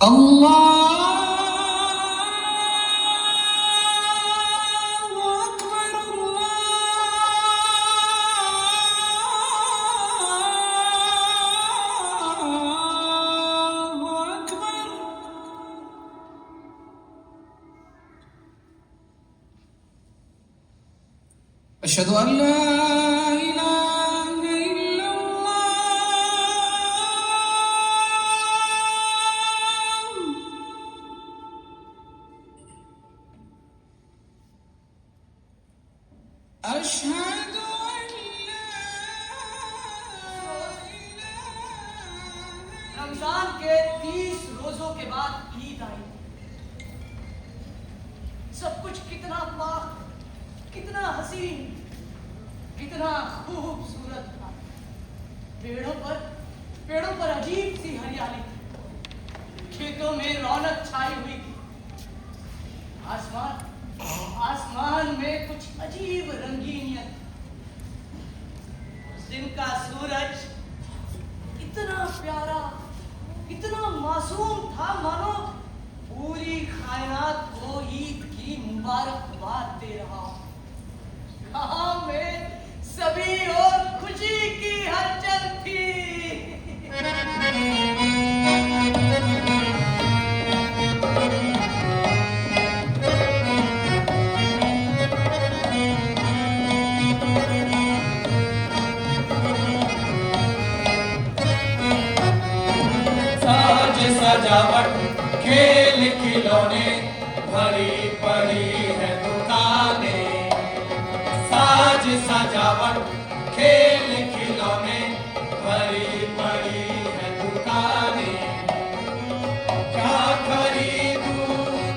अल्लाह अशहदु अल्ला इलाहा इल्लल्लाह अशहदु रमजान के 30 रोजों के बाद ईद आई। सब कुछ कितना पाक, कितना हसीन, कितना खूबसूरत था। पेड़ों पर अजीब सी हरियाली थी। खेतों में रौनक छाई हुई थी। आसमान में कुछ अजीब रंगीनियत। उस दिन का सूरज इतना प्यारा, इतना मासूम था, मानो पूरी कायनात को ईद की मुबारकबाद दे रहा हूं। गांव में सभी और खुशी की हलचल थी। साज सजावट खेल खिलौने भरी पड़ी है दुकानें। साज सजावट खेल खिलौने भरी पड़ी है दुकानें। क्या खरीदूं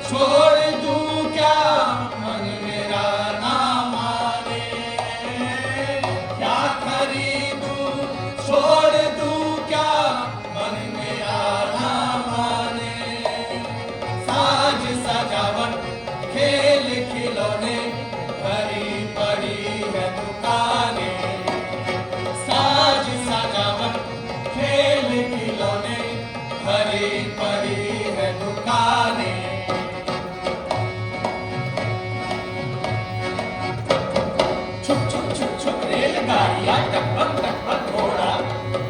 छोड़ दूं क्या मन मेरा ना माने। क्या खरीदूं छोड़ दूं क्या मन मेरा ना माने। साज सजावट खेल खिलौने भरी पड़ी है दुकानें। साज सजावट खेल खिलौने भरी पड़ी है दुकानें। छुक छुक छुक छुक रेलगाड़ियां टकपक टकपक घोड़ा।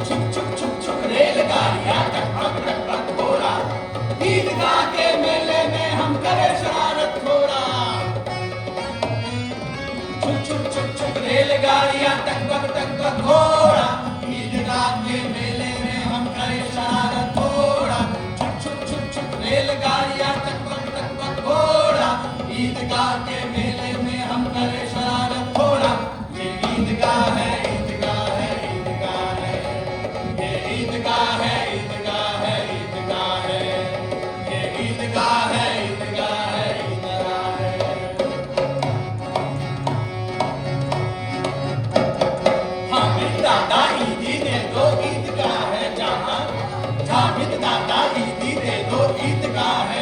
छुक छुक छुक छुक रेलगाड़ियां टकपक टकपक घोड़ा। ईदगाह के मेले में हम करे शरारत थोड़ा। छुक छुक छुक छुक रेलगाड़ियां टकपक टकपक घोड़ा। ईदगाह के मेले में हम करे शरारत थोड़ा। छुक छुक छुक छुक रेलगाड़ियां टकपक टकपक घोड़ा। ईदगाह के मेले में हम करे शरारत थोड़ा। ये ईदगाह है, ईदगाह है, ईदगाह है। ये ईदगाह है, ईदगाह है, ईदगाह है। ये ईदगाह है, ईदगाह है, ईदगाह है। हामिद दादा ईदी दे दो ईदगाह है जहां। हामिद दादा ईदी दे दो ईदगाह है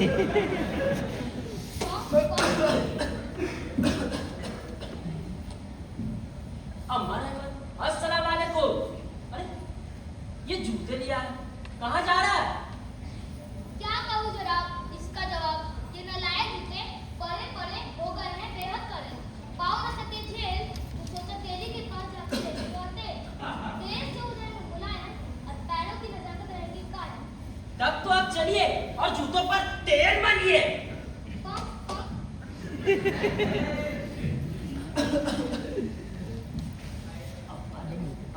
अम्मा रहमत, अस्सलाम वालेकुम। अरे ये जूते लिया है, कहाँ जा रहा है? क्या कहूँ जनाब इसका जवाब, ये नालायक जूते पड़े पड़े हो गए हैं बेहद करे। पाँव न सके झेल तो सोचा तेली के पास जाकर लेके लौटे। देर से उधर में मुलायम और पैरों की नजाकत रहेगी कायम। तब तो आप चलिए और जूतों पर तेल मलिए। कौन कौन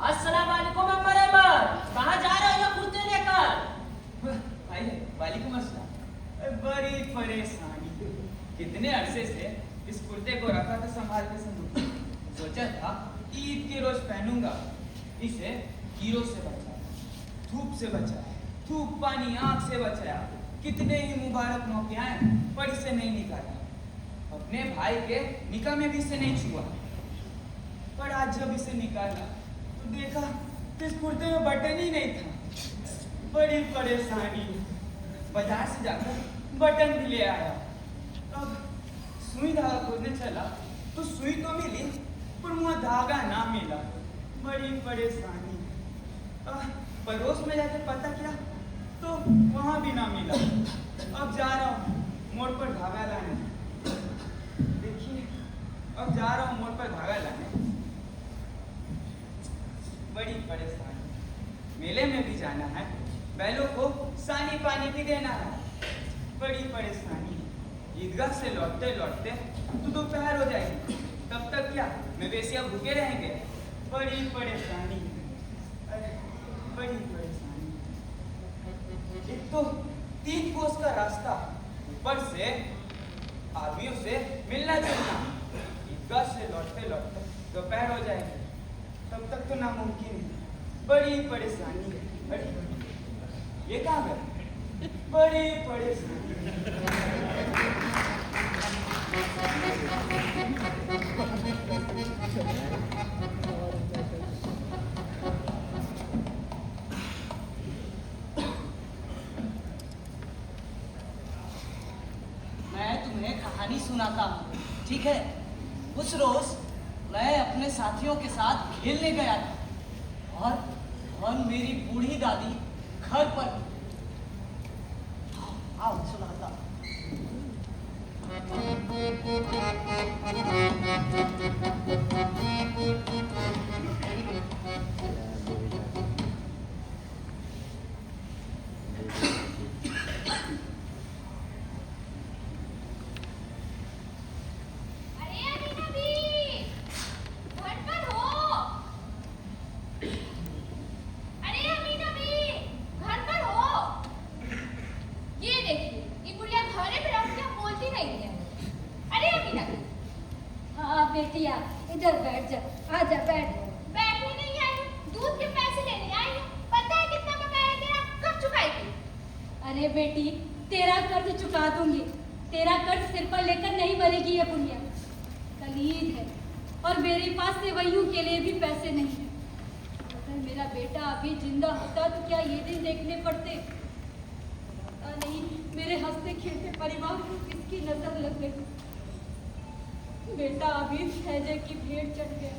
अस्सलाम वालेकुम अम्मा रहमत, कहाँ जा रहे हो ये कुर्ते लेकर? भाई वालेकुम अस्सलाम। बड़ी परेशानी, कितने अरसे से इस कुर्ते को रखा था संभाल के संदूक में। सोचा था ईद के रोज पहनूंगा। इसे कीड़ों से बचाया, धूप से बचाया, धूप पानी आंख से बचाया, कितने ही मुबारक मौके आए पर इसे नहीं निकाला। अपने भाई के निकाह में भी इसे नहीं छुआ, पर आज जब इसे निकाला तो देखा तो इस कुर्ते में बटन ही नहीं था। बड़ी परेशानी, बाजार से जाकर बटन भी ले आया। अब सुई धागा खोजने चला तो सुई तो मिली पर वहाँ धागा ना मिला। बड़ी परेशानी। पड़ोस में जाकर पता किया तो वहाँ भी ना मिला। अब जा रहा हूँ मोड़ पर धागा लाने। देखिए अब जा रहा हूँ मोड़ पर धागा लाने। बड़ी परेशानी, मेले में भी जाना है, बैलों को सानी पानी भी देना है। बड़ी परेशानी, ईदगाह से लौटते लौटते तो दोपहर हो जाएगी, तब तक क्या मवेशियाँ भूखे रहेंगे। बड़ी परेशानी, अरे बड़ी परेशानी। एक तो 3 कोस का रास्ता, ऊपर से आदमियों से मिलना जुलना। ईदगाह से लौटते लौटते दोपहर हो जाएगी, तब तक तो नामुमकिन है। बड़ी परेशानी है। अरे ये कहाँ है? बड़ी परेशानी। मैं तुम्हें कहानी सुनाता हूँ, ठीक है? उस रोज मैं अपने साथियों के साथ खेलने गया था और मेरी बूढ़ी दादी घर पर। आओ सुनाता हूँ। अरे अभी नबी घर पर हो। अरे अभी नबी घर पर हो। ये देखिए ये गुड़िया घरे पे रख के बोलती नहीं है। अरे अभी नबी हाँ बेटिया इधर बैठ जा, आजा बैठ। बैठने नहीं आई, दूध के पैसे लेने आई हूँ। पता है कितना बकाया तेरा, कब चुकाएगी? अरे बेटी तेरा कर्ज चुका दूंगी, तेरा कर्ज सिर पर लेकर नहीं मरेगी ये बुढ़िया। कल ईद है और मेरे पास सेवैयों के लिए भी पैसे नहीं है। अगर मेरा बेटा अभी जिंदा होता तो क्या ये दिन देखने पड़ते? पता नहीं मेरे हंसते खेलते परिवार को किसकी नजर लग गई। बेटा अभी हैजे की भेंट चढ़ गया,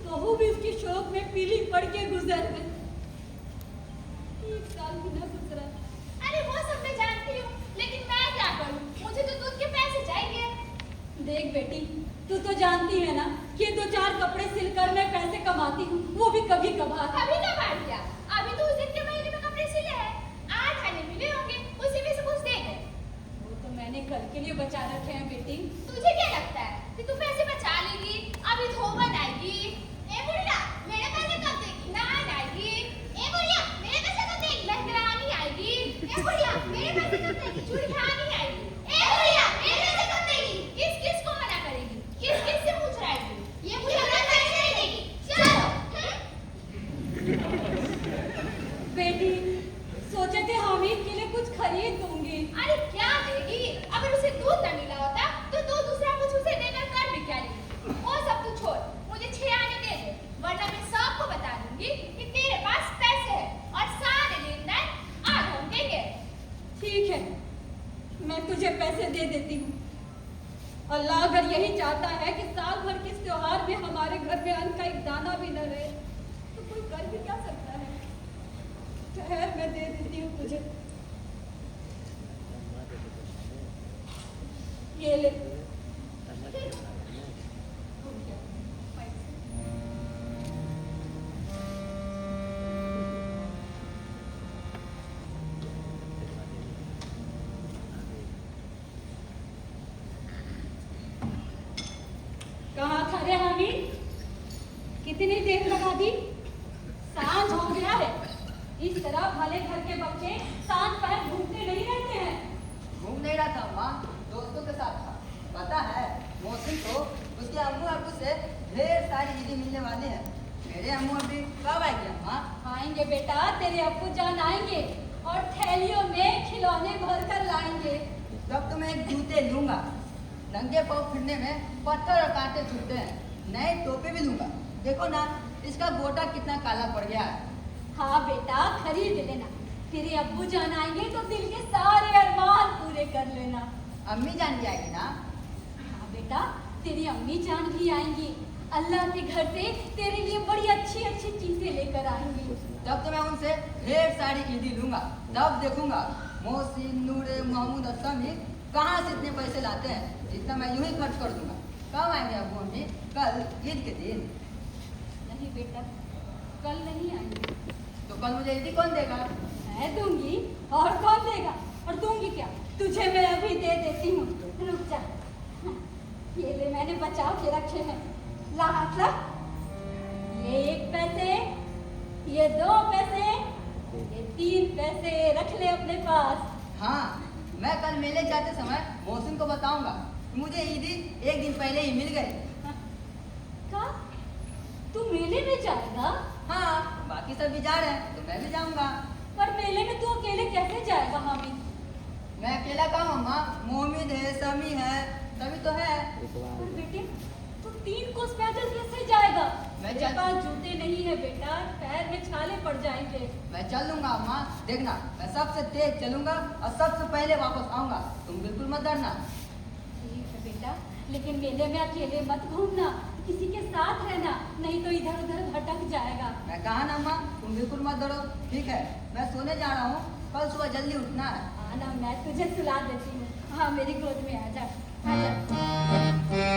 बहू भी उसकी शौक में पीली पड़ के गुजर गई। 1 साल भी न गुजरा। अरे वो सब मैं जानती हूँ, लेकिन मैं क्या करूँ? मुझे तो दूध के पैसे चाहिए। देख बेटी तू तो जानती है ना कि 2-4 कपड़े सिलकर मैं पैसे कमाती हूँ, वो भी कभी कभार। अभी ना बांट दिया, अभी तो उस दिन के महीने में कपड़े सिले हैं। 8 आने मिले होंगे, उसी में से कुछ दे दे। वो तो मैंने कल के लिए बचा रखे हैं बेटी। तुझे क्या लगता है कि तू पैसे बचा लेगी? अभी धोबन आएगी। ए बुढ़िया मेरे पैसे कब देगी? नान आएगी। ए बुढ़िया मेरे पैसे कब देगी? मेहरानी आएगी। ए बुढ़िया मेरे पैसे कब देगी? चूड़ियानी आएगी। ए बुढ़िया मेरे पैसे कब देगी? किस किस को मना करेगी? किस किस से पूछ रहेगी? ये बुढ़िया मेरे पैसे नहीं देगी। चलो बेटी सोचे थे हामिद के लिए कुछ खरीद दूंगी। अरे क्या देगी? अगर उसे दूध न मिला होता तो तू दूसरा कुछ उसे देकर कर भी क्या लेगी? वो सब तू छोड़, मुझे 6 आने दे दे, वरना मैं सबको बता दूंगी कि तेरे पास पैसे है और सारे लेन देन आज हम देंगे। ठीक है अल्लाह अगर यही चाहता है कि साल भर के इस त्योहार में हमारे घर में अन्न का एक दाना भी न रहे तो कोई कर भी क्या सकता है। ठहर, मैं दे देती हूँ तुझे। ये ले। कहाँ था रे हामिद? कितनी देर लगा दी? सांझ हो गया है। इस तरह भले घर के बच्चे सांझ पहर घूमते नहीं रहते हैं। घूम नहीं रहा था माँ, दोस्तों के साथ था। पता है मौसम को उसके अम्मू अब्बू से ढेर सारी ईदी मिलने वाले हैं। मेरे अम्मू अभी कब आएंगे अम्मा? आएंगे बेटा, तेरे अब्बू जान आएंगे और थैलियों में खिलौने भर कर लाएंगे। तब तो मैं एक जूते लूंगा। नंगे पाँव फिरने में पत्थर और कांटे छूटते हैं। नए टोपे भी लूंगा। देखो ना इसका गोटा कितना काला पड़ गया है। हाँ बेटा, खरीद लेना। तेरे अब्बू जान आएंगे तो दिल के सारे अरमान पूरे कर लेना। अम्मी जान भी आएगी ना? हाँ बेटा, तेरी अम्मी जान भी आएंगी। अल्लाह के घर से तेरे लिए बड़ी अच्छी अच्छी चीजें लेकर आएंगी। तब तो मैं उनसे ढेर सारी ईदी लूंगा। तब देखूंगा मोहसिन, नूरे, महमूद और समीर कहाँ से इतने पैसे लाते हैं। इतना मैं यूं ही खर्च कर दूंगा। कब आएंगे अब्बू अम्मी? कल ईद के दिन? नहीं बेटा, कल नहीं आएंगे। तो कल मुझे ईदी कौन देगा? मैं दूंगी, और कौन देगा? और दूंगी क्या, तुझे मैं अभी दे देती हूँ। रुक जा, ये ले मैंने बचा के रखे हैं। ला हाथ ला। ये 1 पैसे, ये 2 पैसे, ये 3 पैसे रख ले अपने पास। हाँ, मैं कल मेले जाते समय मौसम को बताऊंगा कि मुझे ईदी 1 दिन पहले ही मिल गई। का? तू मेले में जाएगा? हाँ, बाकी सब भी जा रहे हैं तो मैं भी जाऊंगा। पर मेले में तू अकेले कैसे जाएगा हामिद? मैं अकेला कहाँ अम्मा? मोहम्मद है, समी है, सभी तो है। पर बेटे, तू 3 कोस पैदल कैसे जाएगा? मैं मेरे चल- पास जूते नहीं है बेटा, पैर में छाले पड़ जाएंगे। मैं चल लूंगा अम्मा, देखना मैं सबसे तेज चलूंगा और सबसे पहले वापस आऊंगा। तुम बिल्कुल मत डरना। ठीक है बेटा, लेकिन मेले में अकेले मत घूमना, किसी के साथ रहना, नहीं तो इधर उधर भटक जाएगा। मैं कहा ना अम्मा, तुम बिल्कुल मत डरो। ठीक है, मैं सोने जा रहा हूँ, कल सुबह जल्दी उठना है। आना, मैं तुझे सुला देती हूँ। हाँ, मेरी गोद में आ जा, आ जा। मैं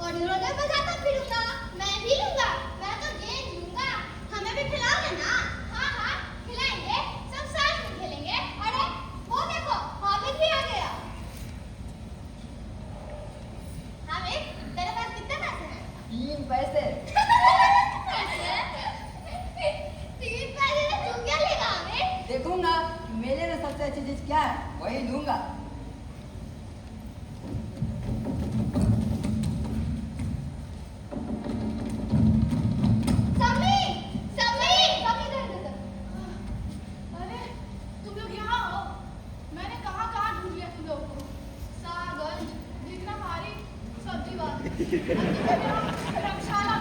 और इधर-उधर बजाता फिरूंगा। मैं भी लूंगा। मैं तो गेंद लूंगा। हमें भी खिलाओगे ना? हाँ हाँ खिलाएंगे। सब साथ में खेलेंगे। अरे वो देखो हामिद भी आ गया। हामिद तेरे पास कितने पैसे हैं? 3 पैसे। 3 पैसे से तू क्या लेगा हामिद? देखूंगा मेले में सबसे अच्छी चीज क्या है, वही लूंगा। सम्मी सम्मी सम्मी इधर। अरे तुम लोग यहाँ हो? मैंने कहाँ ढूंढ लिया तुम लोग को। सागंज जितना भारी सब्जी वाली रक्षाला।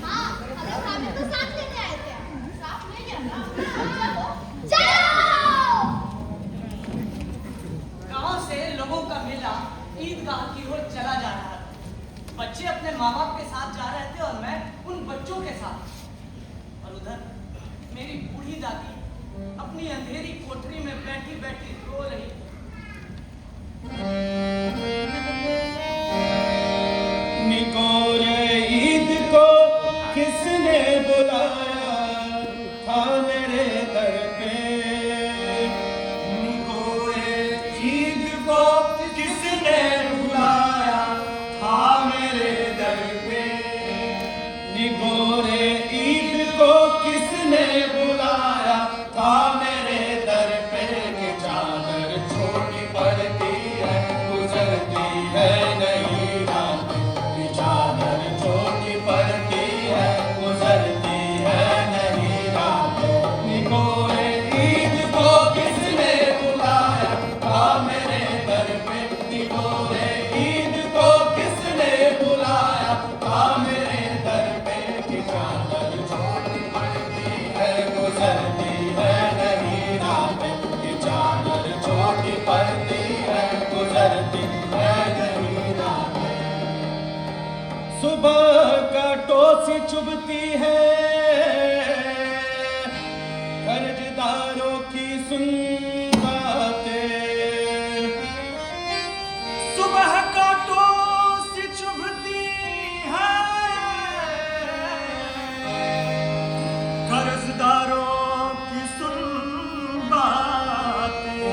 हाँ अगर हामिद को साथ लेने आए थे। साथ ले गया ना? चलो चलो। गांव से लोगों का मेला ईदगाह की ओर चला जा रहा था। बच्चे अपने माँ बाप के साथ जा रहे थे और मैं उन बच्चों के साथ। और उधर मेरी बूढ़ी दादी अपनी अंधेरी कोठरी में बैठी बैठी रो रही थी। निकोरे ईद को किसने बुलाया था मेरे दर पे। निकोरे ईद को किसने बुलाया था मेरे दर पे। निकोरे ईद को किसने बुलाया था मेरे दर पे। कि चादर छोटी पड़ती है गुजरती है नहीं रात। कि चादर छोटी पड़ती है गुजरती है नहीं रात। निकोरे ईद को किसने बुलाया था मेरे दर पे। निकोरे ईद को किसने बुलाया था मेरे दर पे। कि चादर छोटी पड़ती है गुजरती है नहीं रात। कि चादर छोटी पड़ती है गुजरती है नहीं रात। सुबह का टोसी चुभती है कर्जदारों की सुन बातें। सुबह का टोसी चुभती है कर्जदारों की सुन बातें।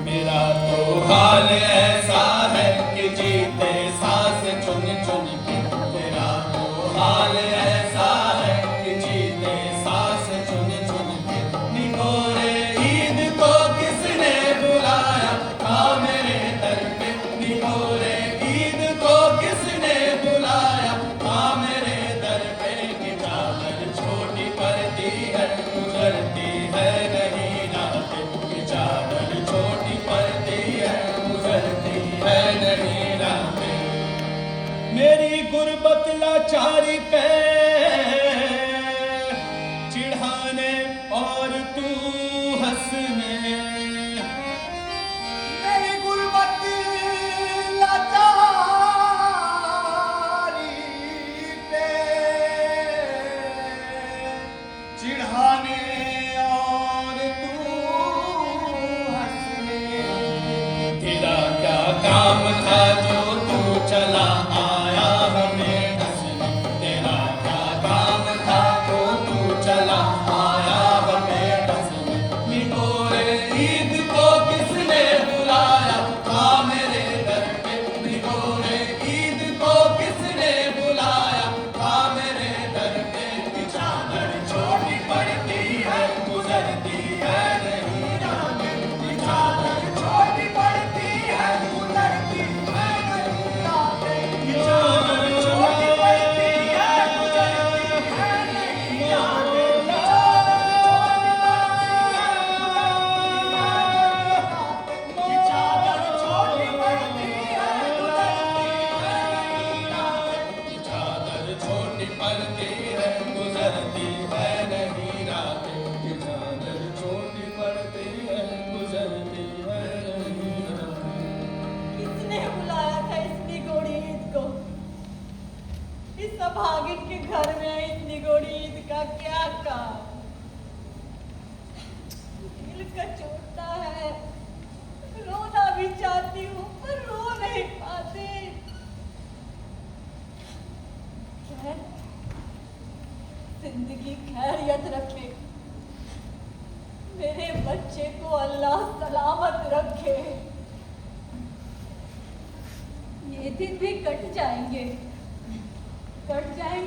मेरा तो हाल ऐसा है कि जीते सांस चुन चुन के। मेरा तो हाल ऐसा है कि जीते सांस चुन चुन के। निकोरे ईद को किसने बुलाया था मेरे दर पे। निकोरे ईद को किसने बुलाया था मेरे दर पे। कि चादर छोटी पड़ती है गुजरती है नहीं रात। कि चादर छोटी पड़ती है गुजरती है नहीं रात। मेरी गुर्बत लाचारी पे चिढ़ाने और तू हंसने। मेरी गुर्बत लाचारी पे चिढ़ाने और तू हंसने। तेरा क्या काम था जो तू चला आया हमें हंसने। तेरा क्या काम था जो तू चला आया हमें हंसने। निकोरे ईद को किसने बुलाया था मेरे दर पे। निकोरे ईद को किसने बुलाया था मेरे दर पे। कि चादर छोटी पड़ती है गुजरती है नहीं रात। कि चादर छोटी पड़ती है गुजरती है नहीं रात। कि चादर छोटी पड़ती है गुजरती है नहीं रात। कि चादर छोटी पड़ती है गुजरती है नहीं रात। कि चादर छोटी पड़ती है गुजरती है नहीं रात। कि चादर छोटी पड़ती है गुजरती है नहीं रात। किसने बुलाया था इस निगोड़ी ईद को? इस अभागिन के घर में इस निगोड़ी ईद का क्या काम? दिल कचोटता है। रोना भी चाहती हूँ पर रो नहीं पाते। खैरियत रखे, मेरे बच्चे को अल्लाह सलामत रखे। ये दिन भी कट जाएंगे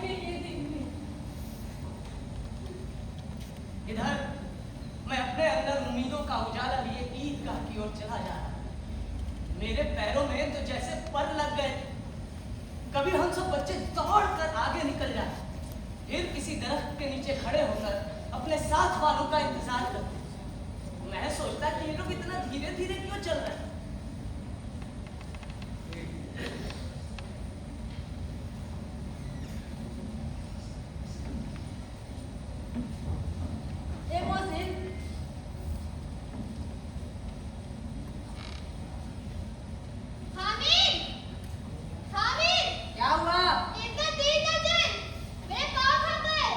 ये दिन भी। इधर मैं अपने अंदर उम्मीदों का उजाला लिए ईदगाह की ओर चला जा रहा। मेरे पैरों में तो जैसे पर लग गए। कभी हम सब बच्चे दौड़कर आगे निकल जाते, फिर किसी दरख्त के नीचे खड़े होकर अपने साथ वालों का इंतजार करते। मैं सोचता कि ये लोग इतना धीरे धीरे क्यों चल रहे हैं। ए मोहसिन, हामिद, हामिद, क्या हुआ? इतना तेज न चल, मेरे पाँव थक गए,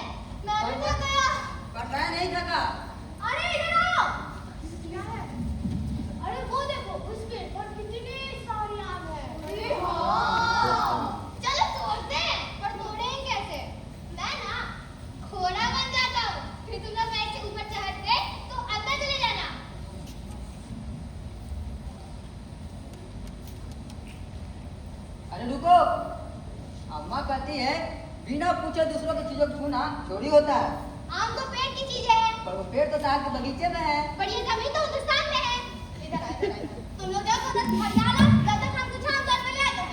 मैं भी थक गया। पर मैं नहीं थका। अरे इधर आओ। क्या है? अरे वो देखो, उस पेड़ पर कितनी सारी आम है। अरे हाँ। चलो तोड़ते हैं, पर तोड़ेंगे कैसे? मैं ना घोड़ा बन जाता हूँ, फिर तुम लोग मेरे से ऊपर चढ़ गए तो अंदर चले जाना। अरे रुको, अम्मा कहती है बिना पूछे दूसरों की चीजों को छूना चोरी होता है। आम तो पेड़ की चीज है, पर वो पेड़ तो साग के बगीचे में है। पर ये जमीन तो हिंदुस्तान में है। इधर आ, इधर आ। तुम लोग देखो ना, हरियाणा तब तक हम कुछ आम तोड़ के लाते हैं।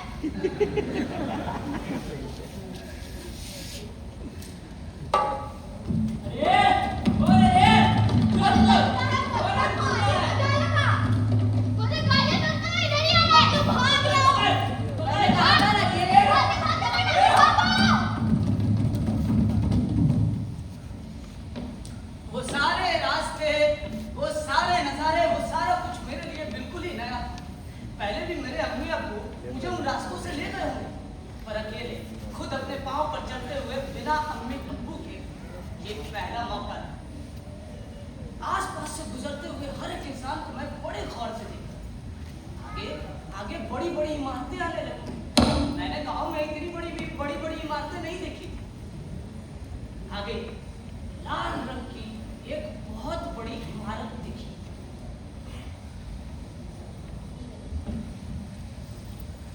मुझे गालियाँ देता है, इधर ही आ गए, तुम भाग रहे हो। अरे कहाँ ना गिरे? भागते भागते मैं भागो। वो सारे रास्ते, वो सारे नजारे, वो सारा कुछ मेरे लिए बिल्कुल ही नया। पहले भी मेरे अम्मी अब्बू मुझे उन रास्तों से ले गए होंगे, पर अकेले खुद अपने पांव पर चलते हुए बिना अम्मी अब्बू के ये पहला मौका था। आसपास से गुजरते हुए हर एक इंसान को मैं बड़े गौर से देखा। आगे आगे बड़ी बड़ी इमारतें आने लगी। मैंने गांव में इतनी बड़ी बड़ी इमारतें नहीं देखी। आगे लाल रंग की एक बहुत बड़ी इमारत दिखी।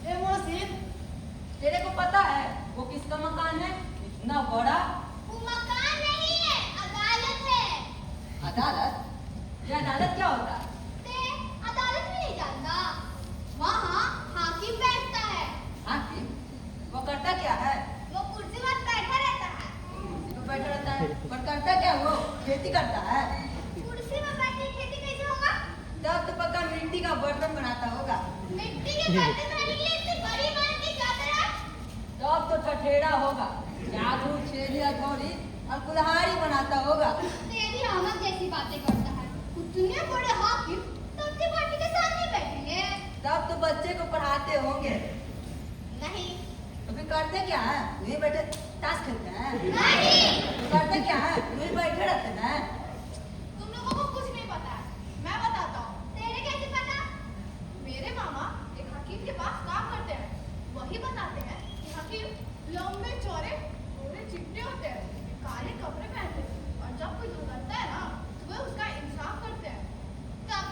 ए मोहसिन, तेरे को पता है वो किसका मकान है? इतना बड़ा। वो मकान नहीं है, अदालत है। अदालत? ये अदालत क्या होता है? ते अदालत में नहीं जानता। वहाँ हाकिम बैठता है। हाकिम? वो करता क्या है? वो कुर्सी पर बैठा रहता है। कुर्सी पे बैठा रहता है, पर करता क्या वो? खेती करता है। कुर्सी पर बैठ के खेती कैसे होगा? तब तो पक्का मिट्टी का बर्तन बनाता होगा। मिट्टी के बर्तन बनाने के लिए इतनी बड़ी इमारत की क्या जरूरत? तब तो ठठेरा होगा, जादू, छेली, हथौड़ी और कुल्हाड़ी बनाता होगा। तेरी आमद जैसी बातें करता है। उतने बड़े हाकिम सब्जी पार्टी के सामने बैठेंगे। तब तो बच्चे को पढ़ाते होंगे। नहीं तो फिर करते क्या है? वहीं बैठे ताश खेलते हैं। नहीं, तो करते क्या है? वहीं बैठे रहते हैं। तुम लोगों को कुछ नहीं पता है, मैं बताता हूँ। तेरे कैसे पता? मेरे मामा एक हकीम के पास काम करते हैं। वही बताते हैं कि हकीम लंबे चौड़े थोड़े चिट्टे होते हैं, काले कपड़े पहनते हैं, और जब कोई झगड़ता है ना तो वे उसका इंसाफ करते हैं। तब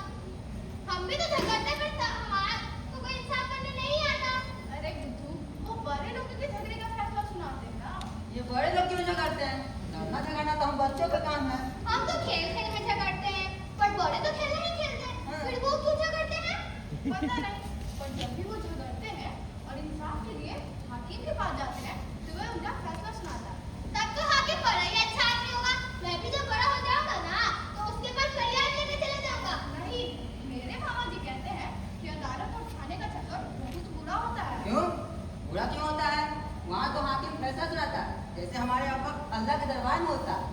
हम भी तो झगड़ते, पर हमारा तो कोई इंसाफ करने नहीं आता। अरे बुद्धू, वो बड़े लोगों के झगड़े का फैसला सुनाते हैं ना। ये बड़े लोग क्यों झगड़ते हैं? लड़ना झगड़ना तो हम बच्चों का काम है। हम तो खेल खेल में झगड़ते हैं, पर बड़े तो खेल नहीं खेलते। हाँ। फिर वो क्यों झगड़ते हैं? पता नहीं, पर जब भी वो झगड़ते हैं और इंसाफ के लिए हाकिम के पास जाते हैं तो वह उनका फैसला सुनाता है। तब तो हाकिम बड़ा ही अच्छा आदमी होगा। मैं भी जब बड़ा हो जाऊंगा ना तो उसके पास फरियाद लेने चले जाऊंगा। नहीं, मेरे मामा जी कहते हैं कि अदालत और थाने का चक्कर बहुत बुरा होता है। क्यों? बुरा क्यों होता है? वहाँ तो हाकिम फैसला सुनाता है, जैसे हमारे यहाँ पर अल्लाह के दरबार में होता है।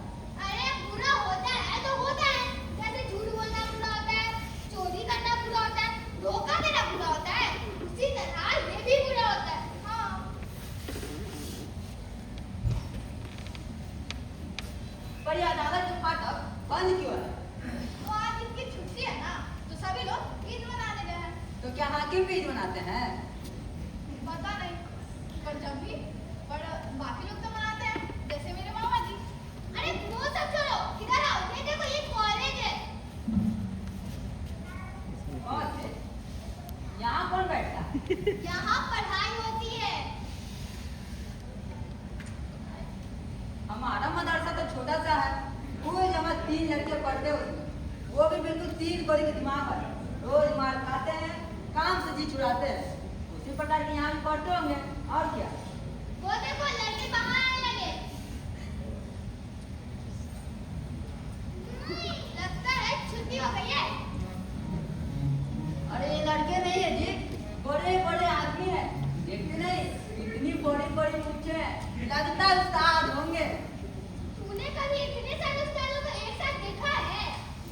अरे बुरा होता है तो होता है। जैसे झूठ बोलना बुरा होता है, चोरी करना बुरा होता है, धोखा देना बुरा होता है, उसी तरह ये भी बुरा होता है। हाँ, पर ये अदालत के फाटक बंद क्यों है? तो आज इनकी छुट्टी है ना, तो सभी लोग ईद मनाने गए हैं। तो क्या हाकिम भी ईद मनाते हैं? पता नहीं, पर जब भी पर बाकी लोग तो मनाते हैं, जैसे मेरे मामा जी। अरे वो यहाँ पढ़ाई होती है। हमारा मदरसा तो छोटा सा है, कोई जमा 3 लड़के पढ़ते हो, वो भी बिल्कुल 3 कोड़ी के दिमाग है। रोज मार खाते हैं, काम से जी छुड़ाते हैं। उसी प्रकार के यहाँ भी पढ़ते होंगे, और क्या। वो देखो लड़के बाहर आने लगे। लगता है छुट्टी हो गई है। अरे ये लड़के नहीं है जी, बड़े बड़े आदमी हैं। देखते नहीं इतनी बड़ी बड़ी मूंछें हैं, लगता है उस्ताद होंगे। तूने कभी इतने सारे उस्तादों को एक साथ देखा है?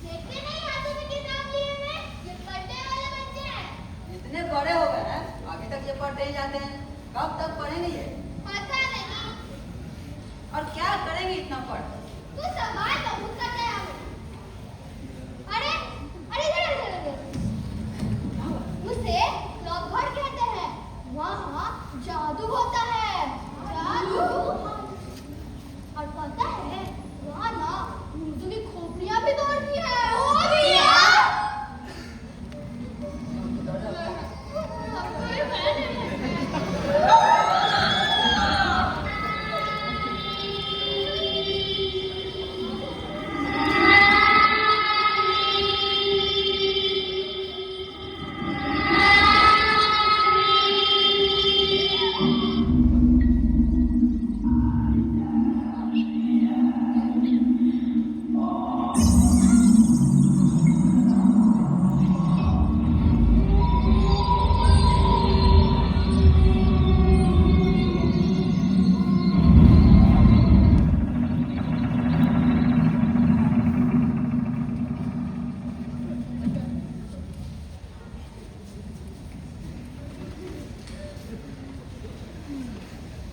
देखते नहीं हाथों में किताब लिए हुए, ये पढ़ने वाले बच्चे हैं। इतने बड़े हो गए हैं, अभी तक ये पढ़ते ही जाते हैं। कब तक पढ़ेंगे ये? पता नहीं। और क्या करेंगे इतना पढ़? तू सवाल बहुत कर रहा है। अरे अरे इधर इधर इधर। उसे क्लॉकघर कहते हैं। वहाँ जादू होता है। जादू। और पता है वहाँ ना मुर्दों की खोपड़ियाँ भी दौड़ती है। ओ भैया।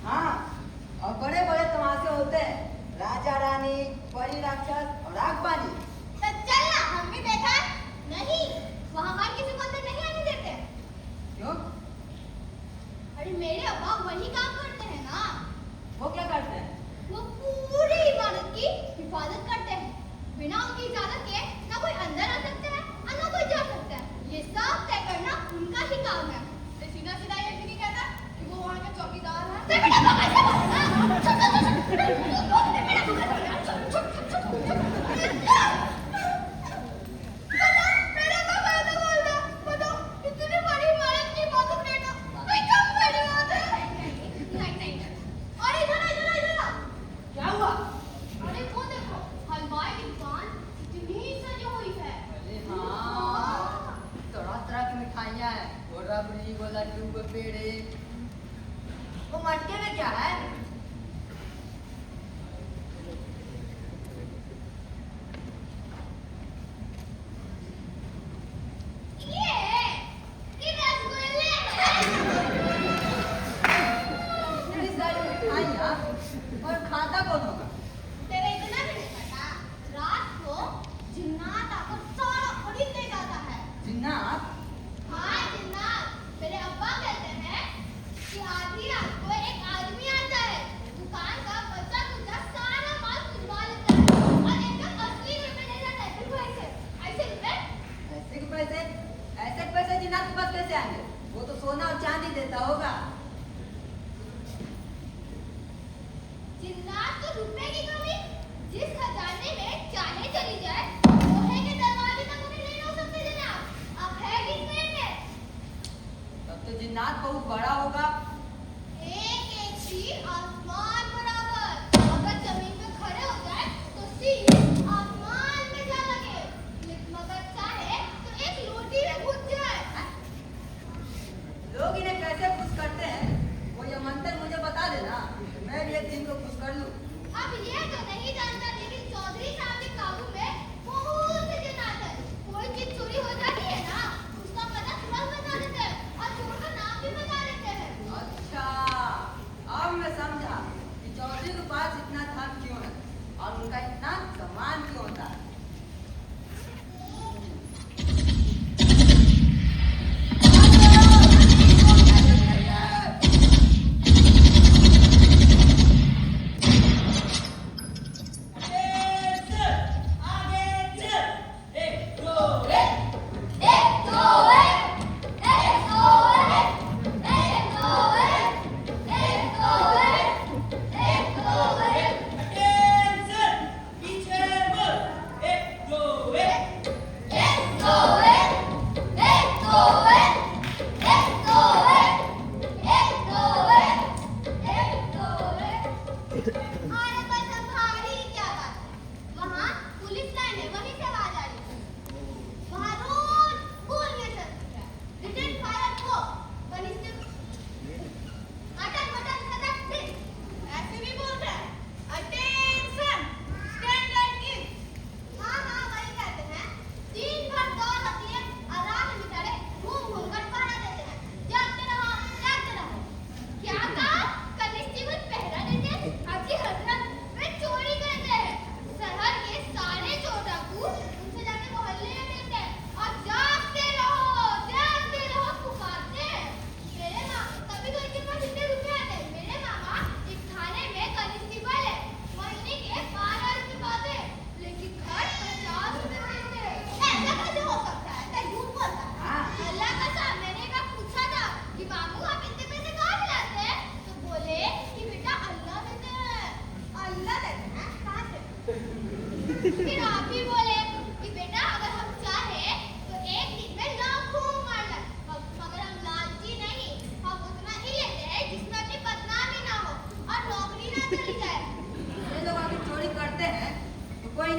हाँ, और बड़े बड़े तमाशे होते हैं, राजा रानी, परी राक्षस और रागबानी। तो चल ना, हम भी देखा। नहीं, वहाँ हर किसी को अंदर नहीं आने देते। क्यों? अरे मेरे अब्बा वही काम करते हैं ना। वो क्या करते हैं? वो पूरी इमारत की हिफाजत करते हैं। बिना उनकी इजाजत के ना कोई अंदर आ सकता है और ना कोई जा सकता है। ये सब तय करना उनका ही काम है। तो सीधा सीधा ये भी नहीं कहता कि वो वहाँ का चौकीदार है। ते बेटा पकड़ से बोलना। चुप चुप चुप। ते बेटा पकड़ से बोलना। चुप चुप चुप चुप। बताओ मेरा बाबा ऐसा बोलता। बताओ इतनी बड़ी इमारत की हिफाजत करना कोई कम बड़ी बात है। नहीं नहीं। और इधर इधर इधर। क्या हुआ? अरे वो देखो हलवाई की दुकान कितनी सजी हुई है। अरे हाँ, तरह तरह की मिठाइयाँ हैं, वो रबड़ी, वो लड्डू, वो पेड़े। वो मटके में क्या है? ये रसगुल्ले हैं। इतनी सारी मिठाइयाँ, और खाता कौन होगा? तेरे इतना भी नहीं पता। रात को जिन्नात आकर सारा खरीद ले जाता है। जिन्नात? हाँ जिन्नात। मेरे अब्बा कहते हैं कि आधी रात को एक आदमी आता है, दुकान का बचा कुचा सारा माल खुलवा लेता है और एकदम असली रुपए ले जाता है। देखो ऐसे ऐसे रुपए। ऐसे के पैसे? ऐसे के पैसे जिन्नात के पास कैसे आएंगे? वो तो सोना और चांदी देता होगा। जिन्नात तो रुपए की कमी जिस खजाने में चाहे चली जाए, लोहे के दरवाजे तक उन्हें नहीं रोक सकते जनाब। अब है कितने में? तब तो जिन्नात बहुत बड़ा होगा। एक एक चीज आसमान बराबर। अगर जमीन पे खड़े हो जाए तो सीधे आसमान में जा लगे। लेकिन अगर चाहे तो एक लोटी में घुस जाए। लोग इन्हें कैसे खुश करते हैं, वो ये मंत्र मुझे बता देना, मैं भी एक दिन को खुश कर लूं। अब ये तो नहीं जानता, लेकिन चौधरी साहब के काबू में बहुत से जिन्नात है। कोई चीज चोरी हो जाती है ना, उसका पता तुरंत बता देते हैं और चोर का नाम भी बता देते हैं। अच्छा, अब मैं समझा।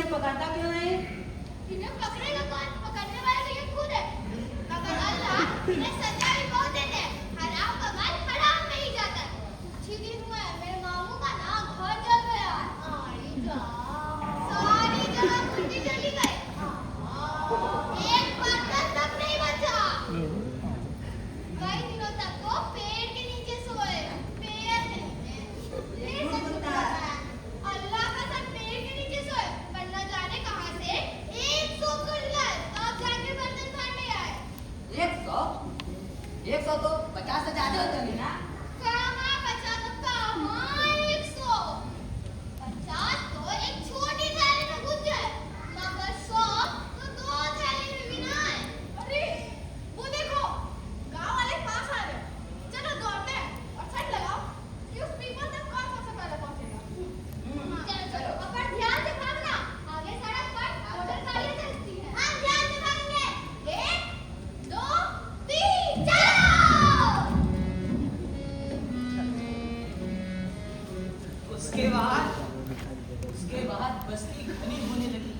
इन्हें पकड़ता क्यों नहीं? इन्हें पकड़ेगा कौन? पकड़ने वाला तो ये खुद है। मगर अल्लाह इन्हें सजा भी बहुत देते हैं। हराम का माल हराम में ही जाता है। कुछ ही दिन हुए मेरे मामू का ना घर जल गया। सारी जगह कुंडी जली गई। एक बर्तन तक नहीं बचा। कई दिनों तक वो पेड़ के नीचे सोए। पेड़ के नीचे। पेड़ से छुपा है। अल्लाह का सब पेड़ के नीचे सोए। पर न जाने कहां से 100 कुल्लर तब जाके बर्तन फाड़ने आए। 100 तो 50 से ज्यादा होते हैं ना। कहां 50 तो कहां 100। 50 तो एक छोटी थैली में घुस जाए। मगर 100 तो 2 थैली में भी ना आए। अरे वो देखो गांव वाले पास आ रहे हैं। चलो दौड़ते हैं और छत लगाओ कि उस पीपल तक कौन सबसे पहले पहुंचेगा। चलो चलो पर ध्यान से भागना। आगे सड़क पर मोटर गाड़ियां चलती हैं। हम ध्यान से भागेंगे। 1 2 3 चलो। उसके बाद बस्ती घनी होने लगी।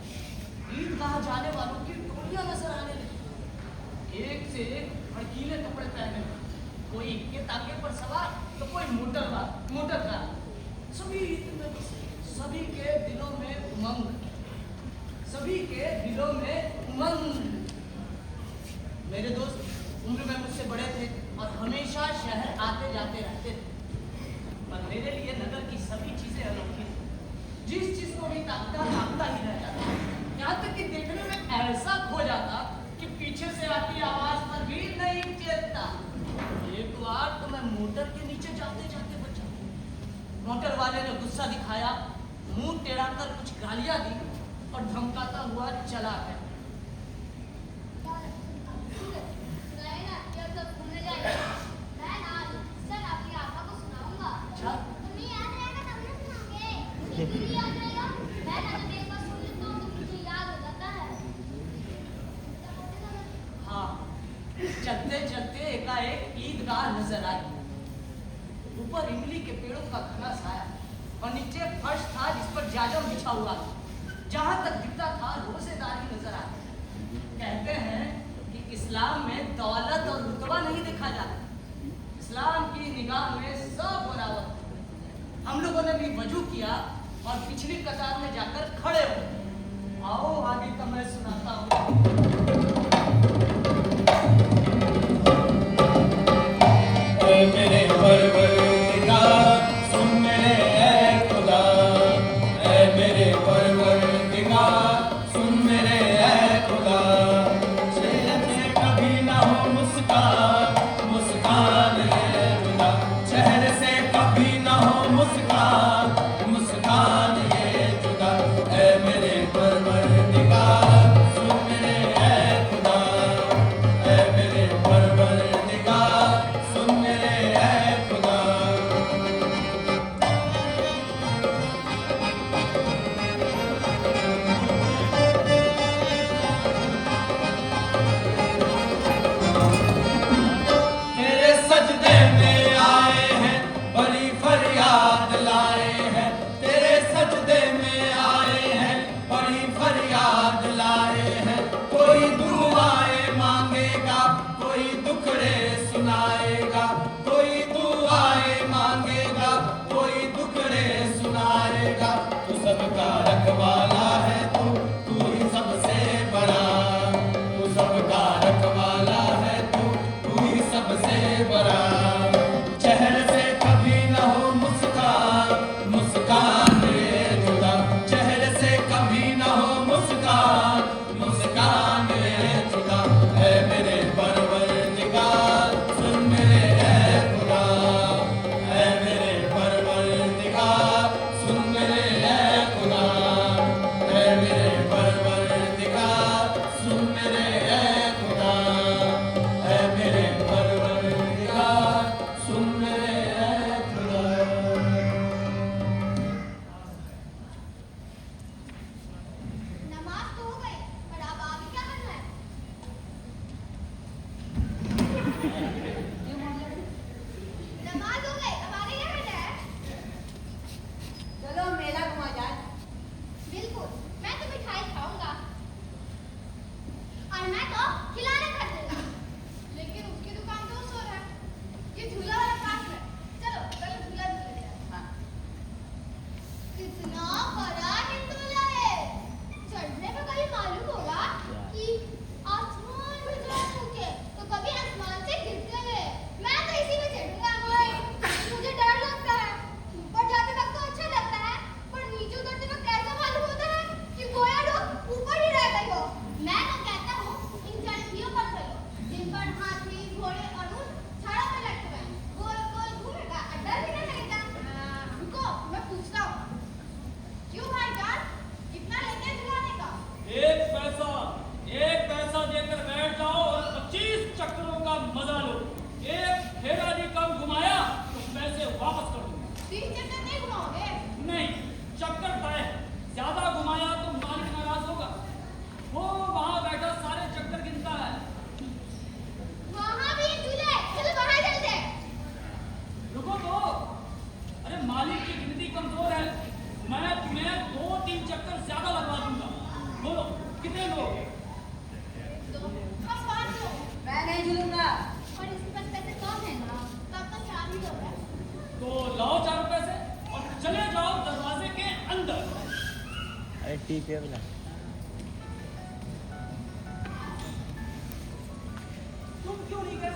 ईदगाह जाने वालों की टोलियां नजर आने लगी। एक से एक भड़कीले कपड़े पहने हुए। कोई इक्के ताके पर सवार तो कोई मोटर कार। सभी ईद में बसे। सभी के दिलों में उमंग। मेरे दोस्त उम्र में मुझसे बड़े थे और हमेशा शहर आते जाते रहते थे। पर मेरे लिए नगर की सभी चीजें अनोखी थी। जिस चीज को भी ताकता ही रह जाता। यहाँ तक कि देखने में ऐसा खो जाता कि पीछे से आती आवाज पर भी नहीं चेतता। एक बार तो मैं मोटर के नीचे जाते जाते बचा। मोटर वाले ने गुस्सा दिखाया, मुंह टेढ़ा कर कुछ गालियां दी और धमकाता हुआ चला गया। नहीं ना ये सब घूमने जाएंगे। मैं ना सर आपकी आपा को सुनाऊंगा। अच्छा। तुम्हें याद रहेगा तब ना सुनाऊंगे। मुझे याद रहेगा। मैं ना जब एक बार सुन लेता हूँ तो मुझे याद हो जाता है। हाँ, चलते चलते एकाएक ईदगाह नजर आई। ऊपर इमली के पेड़ों का घना साया और नीचे फर्श था जिस पर जाजम बिछा हुआ था। जहां तक दिखता था रोजेदारी नजर आती। कहते हैं कि इस्लाम में दौलत और रुतबा नहीं देखा जाता। इस्लाम की निगाह में सब बराबर। हम लोगों ने भी वजू किया और पिछली कतार में जाकर खड़े हो। आओ आगे का मैं सुनाता हूँ। मेरे परवरदिगार सुन मेरे ऐ खुदा। ऐ मेरे परवरदिगार सुन मेरे ऐ खुदा। चेहरे पे कभी ना हो मुस्कान, मुस्कान है जुदा। चेहरे से कभी ना हो मुस्कान, मुस्कान है जुदा। ऐ मेरे परवरदिगार सुन मेरे ऐ ठीक है बोला। तुम क्यों नहीं गए?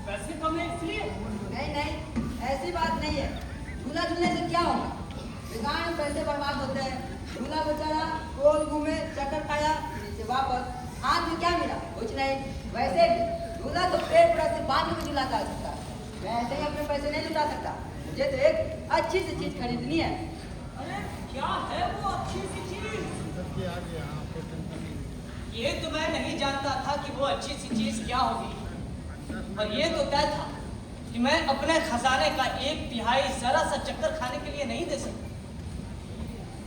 पैसे कम है इसलिए? नहीं नहीं, ऐसी बात नहीं है। झूला झूलने से क्या होगा? बेकार में पैसे बर्बाद होते हैं। झूला बेचारा गोल घूमे, चक्कर खाया, नीचे वापस। हाथ में क्या मिला? कुछ नहीं। वैसे भी झूला तो पेट पर से बांध के झूला जा सकता है। मैं ऐसे ही अपने पैसे नहीं लुटा सकता। मुझे तो एक अच्छी सी चीज खरीदनी है। अरे क्या है वो अच्छी सी चीज? ये तो मैं नहीं जानता था कि वो अच्छी सी चीज क्या होगी, पर ये तो तय था कि मैं अपने खजाने का 1/3 जरा सा चक्कर खाने के लिए नहीं दे सकता।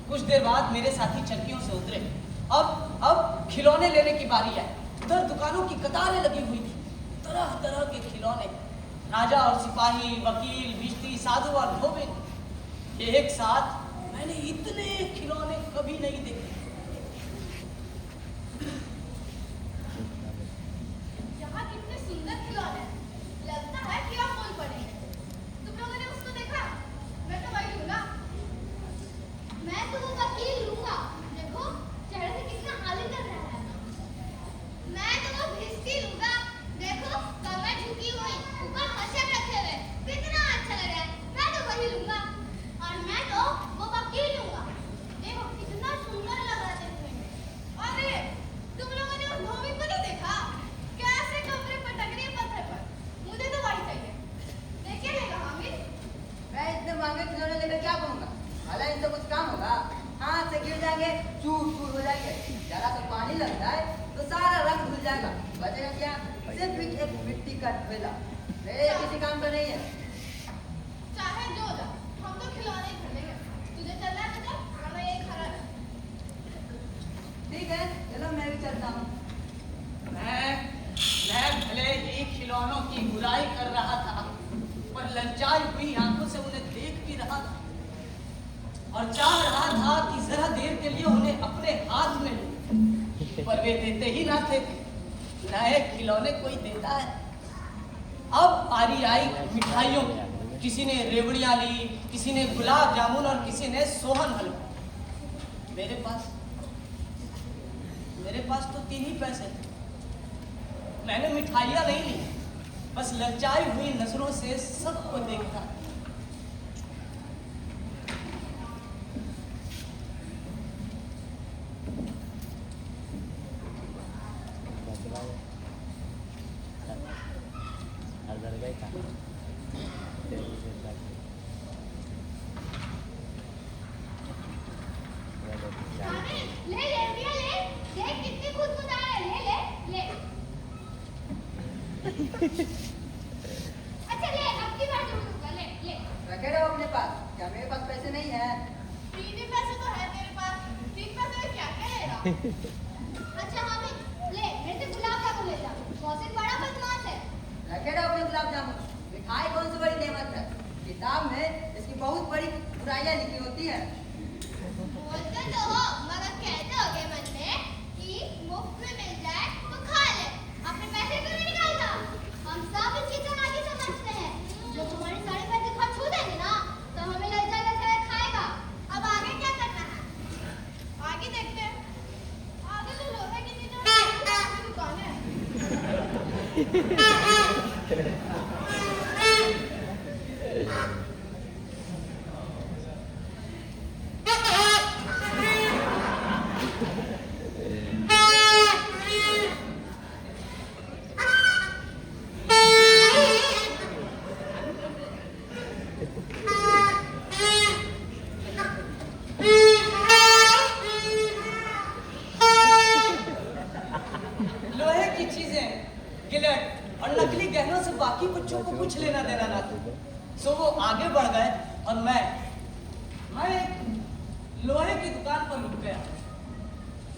कुछ देर बाद मेरे साथी चक्कियों से उतरे। अब खिलौने लेने की बारी है। उधर दुकानों की कतारें लगी हुई थी, तरह तरह के खिलौने, राजा और सिपाही, वकील, भिश्ती, साधु और धोबे। एक साथ मैंने इतने खिलौने कभी नहीं देखे। यहाँ कितने सुंदर खिलौने हैं। लगता है कि आप मोल पड़ेंगे। तुम लोगों ने उसको देखा? मैं तो वही लूंगा। मैं तो वो वकील लूंगा। देखो चेहरे से कितना हाली कर रहा है। मैं तो वो भिश्ती लूंगा। देखो कमर झुकी हुई, ऊपर मशक रखे हुए, कितना अच्छा लग रहा है। मैं तो वही लूंगा। और मैं तो वो वकील लूंगा। देखो कितना सुंदर लग रहा है देखने में। अरे तुम लोगों ने उस धोबी को नहीं देखा? कैसे कमरे पर टक रही है पत्थर पर। मुझे तो वही चाहिए। लेके लेगा हामिद? मैं इतने महंगे खिलौने लेकर क्या करूँगा? भला इनसे कुछ काम होगा? हाथ से गिर जाएंगे, चूर चूर हो जाएंगे। जरा सा पानी लग जाए तो सारा रंग धुल जाएगा। बचेगा क्या? सिर्फ एक मिट्टी का थैला। मेरे किसी काम का नहीं है। चाहे जो जा, हम तो खिलौने ही खरीदेंगे। तुझे चलना है तो चल, वरना यही खड़ा रह। ठीक है, चलो मैं भी चलता हूँ। मैं भले ही खिलौनों की बुराई कर रहा था, पर ललचाई हुई आंखों से उन्हें देख भी रहा था और चाह रहा था कि जरा देर के लिए उन्हें अपने हाथ में लूं, पर वे देते ही ना थे। नए खिलौने कोई देता है। अब बारी आई मिठाइयों की। किसी ने रेवड़ियां ली, किसी ने गुलाब जामुन और किसी ने सोहन हलवा। मेरे पास तो 3 ही पैसे थे। मैंने मिठाइयां नहीं ली, बस ललचाई हुई नजरों से सबको देखा। हामिद ले ले दिया ले। देख कितनी खुशबूदार है। ले ले ले। अच्छा ले, अब की बार जरूर दूंगा। ले ले। रखे रहो अपने पास। क्या मेरे पास पैसे नहीं है? 3 ही पैसे तो है तेरे पास। 3 पैसे में क्या क्या लेगा? अच्छा हामिद ले, मेरे से गुलाब जामुन ले जा। मौसिन बड़ा बदमाश है। रखे रहो अपने गुलाब जामुन। मिठाई कौन सी बड़ी नेमत है? किताब में इसकी बहुत बड़ी बुराइयां लिखी होती है। बोलते तो हो, मगर कहते हो के मन में कि मुफ्त में मिल जाए तो खा ले। अपने पैसे क्यों नहीं निकालता? हम सब इसकी चालाकी समझते हैं। जब हमारे सारे पैसे खर्च हो जाएंगे ना, तो हमें लग जाएगा चले खाएगा। अब आगे क्या करना है? आगे देखते हैं। आगे तो लोहे की चीजों की दुकान है। लोहे की चीजें, गिलेट और नकली गहनों से बाकी बच्चों को कुछ लेना देना ना था। सो वो आगे बढ़ गए और मैं एक लोहे की दुकान पर रुक गया।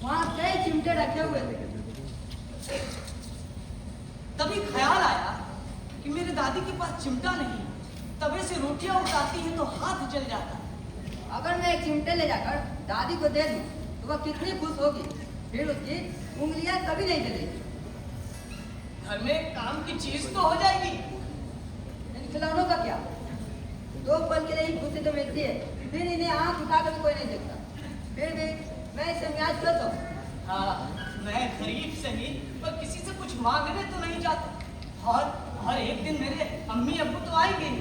वहाँ कई चिमटे रखे हुए थे। तभी ख्याल आया कि मेरे दादी के पास चिमटा नहीं, तवे से रोटियां उतारती हैं तो हाथ जल जाता। अगर मैं एक चिमटे ले जाकर दादी को दे दूं, तो वह कितनी खुश होगी। फिर उसकी उंगलियां कभी नहीं जलेगी। घर में काम की चीज तो हो जाएगी। इन खिलौनों का क्या? 2 पल के लिए ही खुशी तो मिलती है, फिर इन्हें आंख उठाकर भी कोई नहीं देखता। फिर भी मैं इसे म्याज क्यों दूं? हाँ, मैं गरीब सही पर किसी से कुछ मांगने तो नहीं जाता। और हर एक दिन मेरे अम्मी अब्बू तो आएंगे ही।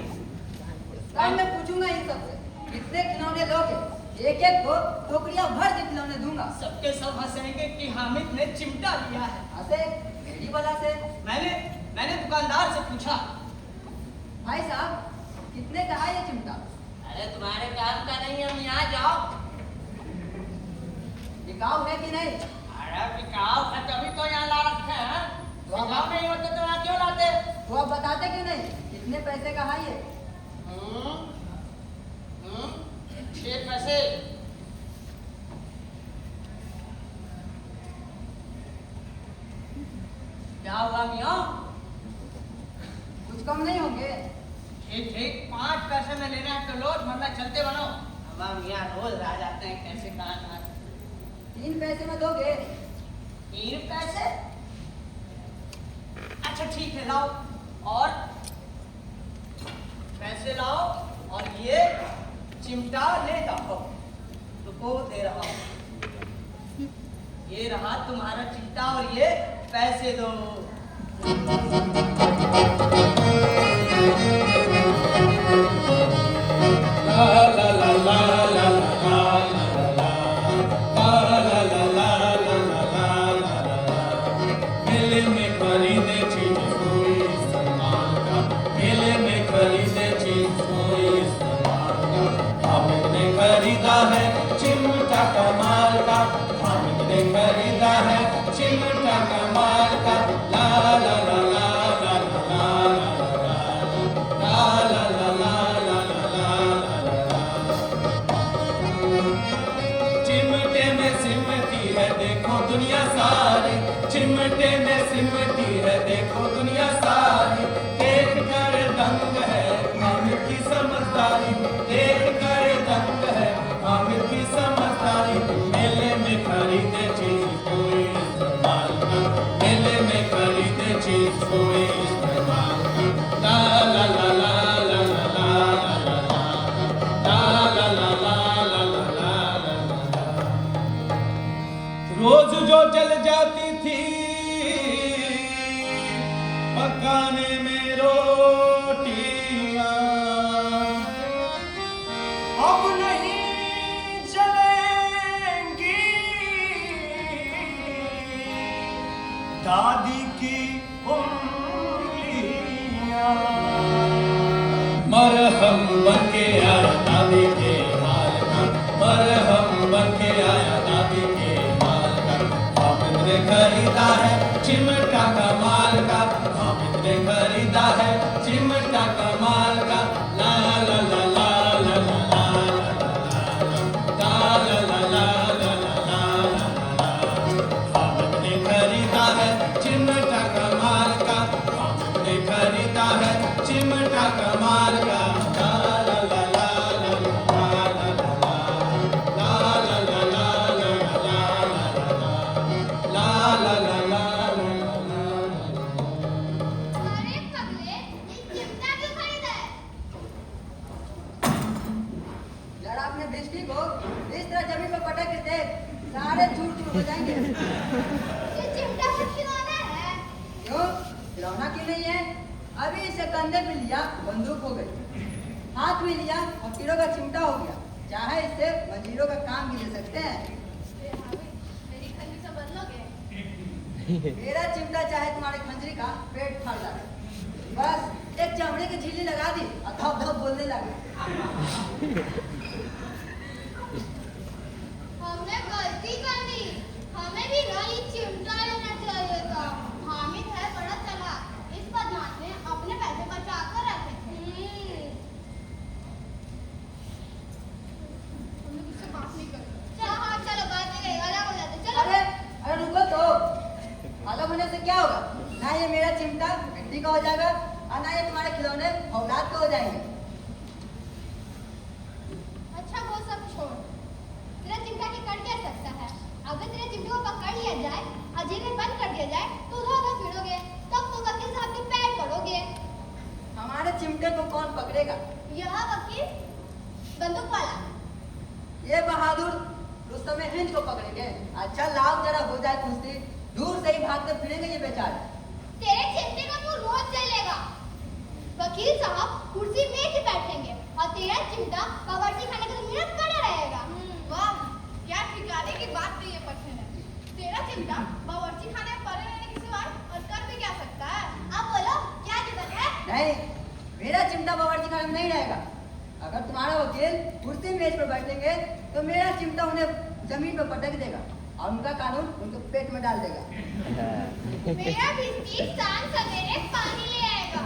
अब मैं पूछूंगा इन सबसे कितने खिलौने लोगे? एक एक को टोकरियां भर के खिलौने दूंगा। सबके सब हंसेंगे कि हामिद ने चिमटा लिया है। हंसे मेरी वाला से। मैंने दुकानदार से पूछा, भाई साहब कितने का है ये चिमटा? अरे तुम्हारे काम का नहीं, हम यहाँ जाओ। टिकाऊ है कि नहीं? अरे बिकाओ का तभी तो यहाँ ला रखे हैं। बिकाऊ नहीं होते तो यहाँ क्यों लाते? तो आप बताते क्यों नहीं कितने पैसे का है ये? 6 पैसे। क्या हुआ मियाँ? कुछ कम नहीं होंगे? ठीक 5 पैसे में लेना है तो लो, वरना चलते बनो। हम मियाँ रोज आ जाते हैं, कैसे कहाँ 3 पैसे में दोगे? 3 पैसे? अच्छा ठीक है, लाओ। और पैसे लाओ और ये चिमटा ले जाओ। रुको, दे रहा हूँ। ये रहा तुम्हारा चिमटा और ये पैसे दो। खरीदा है चिमटा कमाल का, हामिद ने खरीदा है चिमटा कमाल का। ला ला ला ला ला ला ला ला ला ला ला। चिमटे में सिमटी है देखो दुनिया सारी, चिमटे में सिमटी है देखो दुनिया सारी। देख कर दंग है हामिद की समझदारी, देख कर दंग है हामिद की समझदारी। मेले में खरीदे चीज कोई इस्तेमाल का, मेले में खरीदे चीज कोई इस्तेमाल का। ला ला ला ला ला ला ला ला ला ला ला ला ला। रोज जो जल जाती थी पकाने में रोटियां, अब नहीं जलेंगी दादी की उंगलियां। मरहम बन के आया दादी के हाल का, मरहम बन के आया दादी के हाल का। हामिद ने खरीदा है चिमटा कमाल का, हामिद ने खरीदा है चिमटा कमाल का। ला ला ला ला ला ला ला ला ला ला ला। हामिद ने खरीदा है चिमटा कमाल का, हामिद ने खरीदा है चिमटा कमाल का। ला ला ला ला ला ला ला ला ला ला ला ला ला। अरे पगले, ये चिमटा क्यों खरीदा है? यार आपने बिजली को इस तरह जमीन पर पटक के देख, सारे चूर चूर हो जाएंगे। ये चिमटा सिर्फ खिलौना है। क्यों? खिलौना क्यों नहीं है? अभी इसे कंधे में लिया बंदूक हो गई, हाथ में लिया फकीरों का चिमटा हो गया। चाहे इससे वजीरों का काम भी ले सकते हैं। ए हामिद, मेरी खंजरी से बदलोगे? मेरा चिमटा चाहे तुम्हारे खंजरी का पेट फाड़ डाले, बस एक चमड़े की झिल्ली लगा दी और धप धप बोलने लगा। हमने गलती कर दी, हमें भी ना ये चिमटा लेना चाहिए था। हामिद है बड़ा चालाक, इस बदमाश ने अपने पैसे बचा कर रखे थे। हमने किससे बात नहीं करी। चलो हाँ चलो बात नहीं करेंगे, अलग हो जाते चलो। अरे रुको तो, अलग होने से क्या होगा? ना ये मेरा चिमटा मिट्टी का हो जाएगा और ना ये तुम्हारे खिलौने औलाद के हो जाएंगे। अच्छा वो सब छोड़, तेरा चिमटा की कर क्या सकता है? अगर तेरे चिमटे को पकड़ लिया जाए और जेल में बंद कर दिया जाए तो उधर फिरोगे, तब तो वकील साहब के पैर पड़ोगे। हमारे चिमटे को कौन पकड़ेगा? यह वकील बंदूक वाला। ये बहादुर रुस्तम हिंद को पकड़ेंगे। अच्छा लाओ जरा हो जाए कुश्ती, दूर से ही भागते फिरेंगे ये बेचारे। तेरे चिमटे का मुंह रोज जलेगा। वकील साहब कुर्सी में ही बैठेंगे और तेरा चिमटा बावर्ची खाने का मिनट पड़ा रहेगा। वाह, क्या ठिकाने की बात नहीं है पट्टे ने। तेरा चिमटा बावर्ची खाने में पड़े रहने के सिवाय और कर भी क्या सकता है? अब बोलो क्या जरूरत है? नहीं, मेरा चिमटा बावर्ची खाने में नहीं रहेगा। अगर तुम्हारा वकील कुर्सी मेज पर बैठेंगे तो मेरा चिमटा उन्हें जमीन पर पटक देगा और उनका कानून उनके पेट में डाल देगा। मेरा भिस्ती शाम सवेरे पानी ले आएगा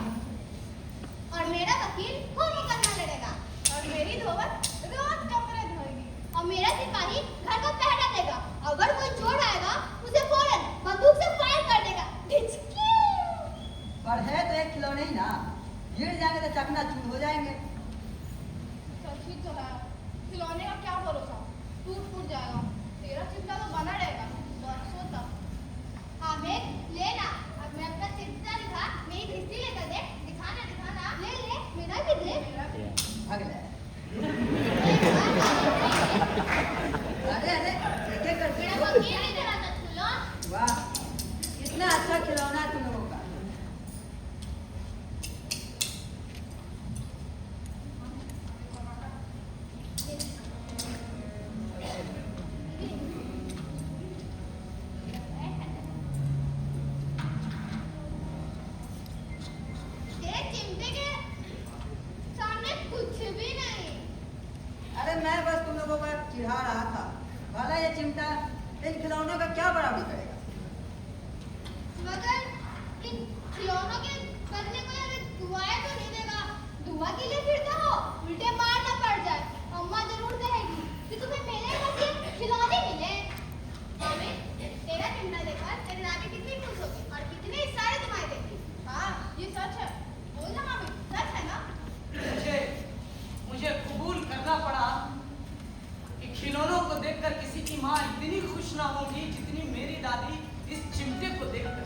और मेरा वकील खूब मुकदमा लड़ेगा और मेरी धोबत रोज कपड़े धोएगी। और मेरा सिपाही घर को पहरा देगा। अगर कोई चोर आएगा उसे फौरन बंदूक से फायर कर देगा। ढिचकी। पर है तो एक खिलौने ही ना, गिर जाएंगे तो चकनाचूर हो जाएंगे। सच ही तो है, खिलौने का क्या भरोसा, टूट फूट जाएगा। तेरा चिमटा तो बना रहेगा बरसों तक। हामिद लेना, अब मैं अपना चिमटा दिखा, मेरी भिस्ती लेकर दे। दिखाना दिखाना, ले ले, मेरा भी दे। अगले अरे अरे क्या करते मेरा हो? वकील नहीं देना था खुलो। वाह, कितना अच्छा खिलौना है तुम लोगों का। तेरे चिमटे के सामने कुछ भी नहीं। अरे मैं बस तुम लोगों को चिढ़ा रहा था। भला ये चिमटा इन खिलौनों का क्या बराबरी करेगा? मगर इन खिलौनों के बदले कोई हमें दुआएं तो नहीं देगा। दुआ के लिए फिरता हो, उल्टे मार ना पड़ जाए। अम्मा जरूर कहेगी कि तुम्हें मेले में से खिलौने मिले। मामी, तेरा चिमटा देखकर तेरी नानी कितनी खुश होगी और कितने सारे तुम्हारे देगी। हाँ, ये सच है। बोल ना मामी, सच है ना? मुझे कबूल करना पड़ा कि खिलौनों को देखकर किसी की माँ इतनी खुश ना होगी जितनी मेरी दादी इस चिमटे को देखकर।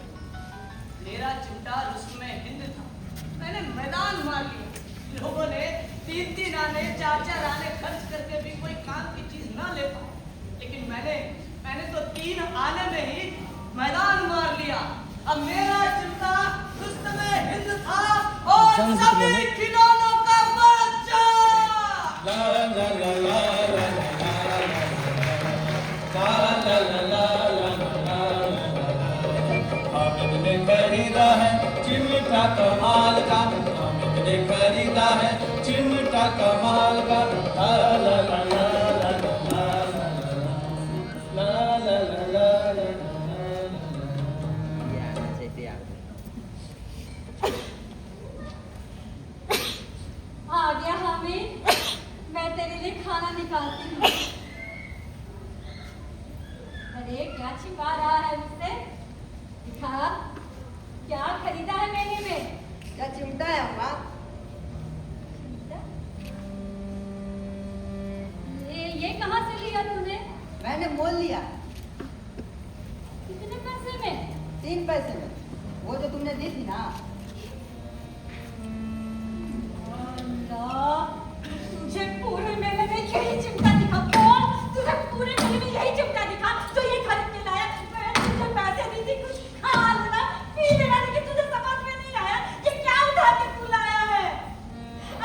मेरा चिमटा रुस्म हिंद था, मैंने मैदान मार लिया। लोगों ने 3-3 आने 4-4 आने खर्च करके भी कोई काम की चीज ना ले पाए, लेकिन मैंने तो 3 आने में ही मैदान मार लिया। अब मेरा चिमटा रुस्म हिंद था और सभी खिलौनों का बच्चा। La la la la la la la la la Hamid ने खरीदा है चिमटा कमाल का, हामिद ने खरीदा है चिमटा कमाल का। ला ला ला ला ला ला ला ला ला ला। आ गया हामिद, मैं तेरे लिए खाना निकालती हूँ। अरे क्या छिपा रहा है मुझसे? दिखा, क्या खरीदा है मेले में? क्या चिमटा है अम्मा? ये कहाँ से लिया तूने? मैंने मोल लिया। कितने पैसे में? 3 पैसे में, वो जो तुमने दी थी ना। अल्लाह, तुझे पूरे मेले में यही चिमटा दिखा। बोल, तुझे पूरे मेले में यही चिमटा दिखा जो ये खरीद के लाया। मैं तुझे पैसे दी थी, कुछ खा लेना, पी लेना, लेकिन तुझे समझ में नहीं आया ये क्या उठा के तू लाया है।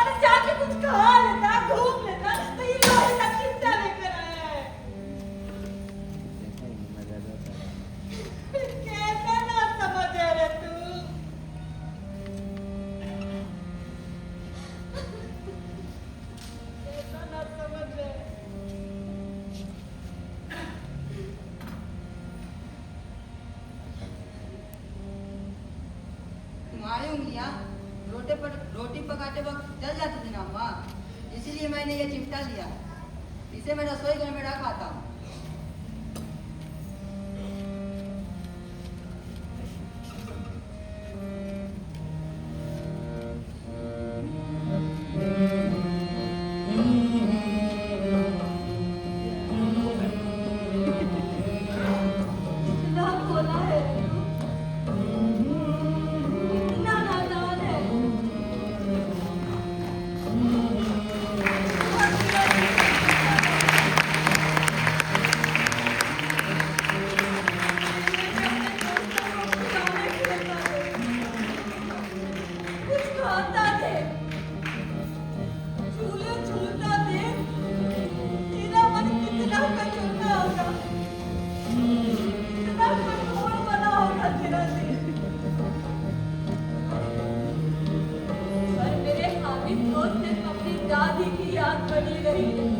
अरे जाके कुछ खा लेता, घूम लेता, तो ये लोहे का चिमटा लेकर आया है। कैसा ना समझ रे तू। कैसा ना समझ रे। तुम्हारी उंगलियां रोटी पकाते वक्त जल जाती थी ना अम्मा, इसीलिए मैंने ये चिमटा लिया। इसे मैं रसोई घर में रख आता हूँ। कितना भोला है तू, कितना नादान है। बनी रही।